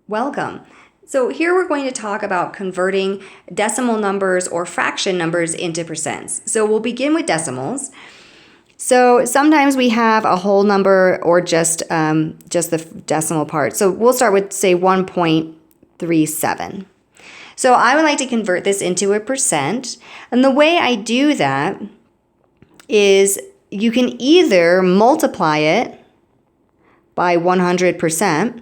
Welcome. So here we're going to talk about converting decimal numbers or fraction numbers into percents. So we'll begin with decimals. So sometimes we have a whole number or just the decimal part. So we'll start with, say, 1.37. So I would like to convert this into a percent. And the way I do that is you can either multiply it by 100%,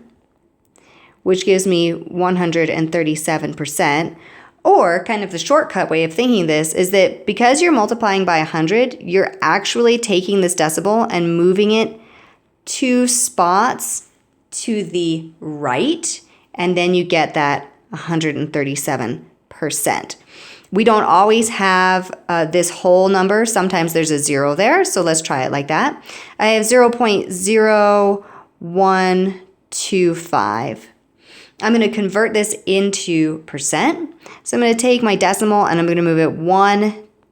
which gives me 137%. Or kind of the shortcut way of thinking this is that because you're multiplying by 100, you're actually taking this decimal and moving it 2 spots to the right, and then you get that 137%. We don't always have this whole number. Sometimes there's a 0 there, so let's try it like that. I have 0.0125. I'm going to convert this into percent. So I'm going to take my decimal and I'm going to move it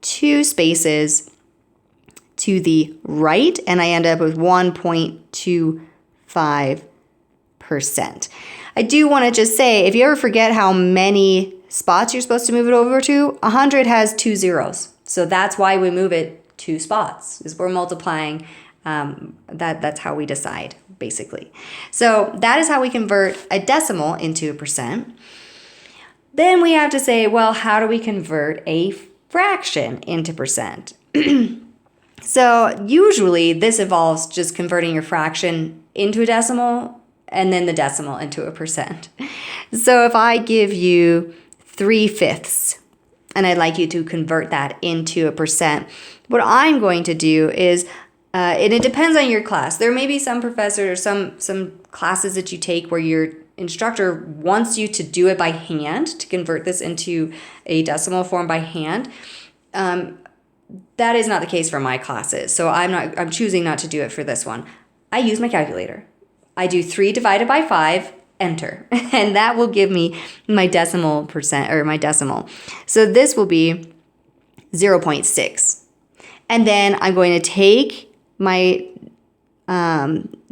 2 spaces to the right, and I end up with 1.25%. I do want to just say, if you ever forget how many spots you're supposed to move it over to, 100 has 2 zeros. So that's why we move it 2 spots, is we're multiplying. That's how we decide, basically. So that is how we convert a decimal into a percent. Then we have to say, well, how do we convert a fraction into percent? So usually this involves just converting your fraction into a decimal and then the decimal into a percent. So if I give you 3/5 and I'd like you to convert that into a percent, what I'm going to do is and it depends on your class. There may be some professors or some classes that you take where your instructor wants you to do it by hand, to convert this into a decimal form by hand. That is not the case for my classes. So I'm choosing not to do it for this one. I use my calculator. I do 3 divided by 5, enter. And that will give me my decimal percent, or my decimal. So this will be 0.6. And then I'm going to take my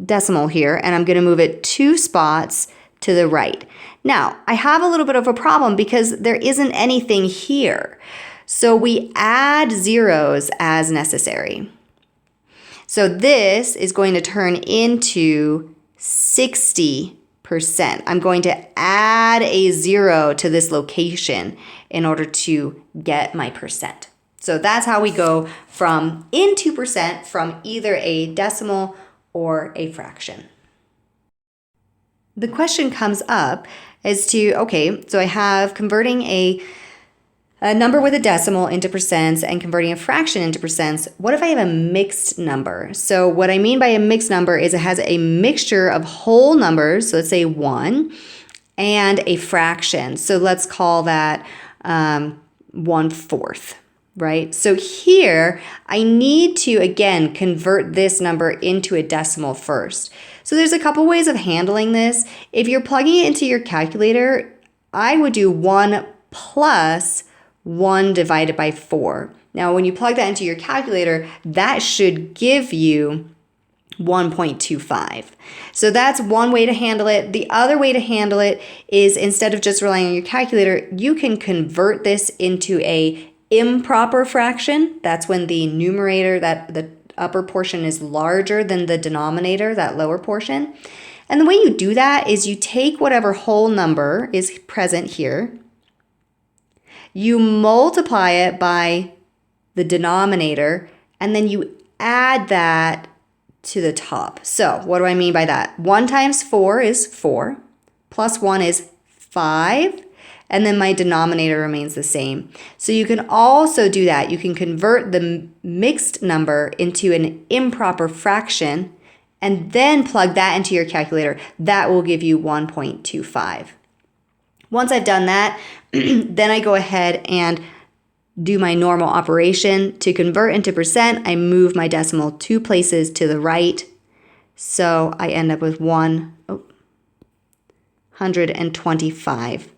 decimal here, and I'm going to move it 2 spots to the right. Now, I have a little bit of a problem because there isn't anything here. So we add zeros as necessary. So this is going to turn into 60%. I'm going to add a 0 to this location in order to get my percent. So that's how we go from into percent from either a decimal or a fraction. The question comes up as to, okay, so I have converting a number with a decimal into percents and converting a fraction into percents. What if I have a mixed number? So what I mean by a mixed number is it has a mixture of whole numbers, so let's say 1, and a fraction. So let's call that 1/4. Right? So here, I need to, again, convert this number into a decimal first. So there's a couple ways of handling this. If you're plugging it into your calculator, I would do 1 plus 1 divided by 4. Now, when you plug that into your calculator, that should give you 1.25. So that's one way to handle it. The other way to handle it is, instead of just relying on your calculator, you can convert this into a improper fraction. That's when the numerator, that the upper portion, is larger than the denominator, that lower portion. And the way you do that is you take whatever whole number is present here, you multiply it by the denominator, and then you add that to the top. So what do I mean by that? 1 times 4 is 4, plus 1 is 5, and then my denominator remains the same. So you can also do that. You can convert the mixed number into an improper fraction and then plug that into your calculator. That will give you 1.25. Once I've done that, then I go ahead and do my normal operation. To convert into percent, I move my decimal 2 places to the right. So I end up with 125%.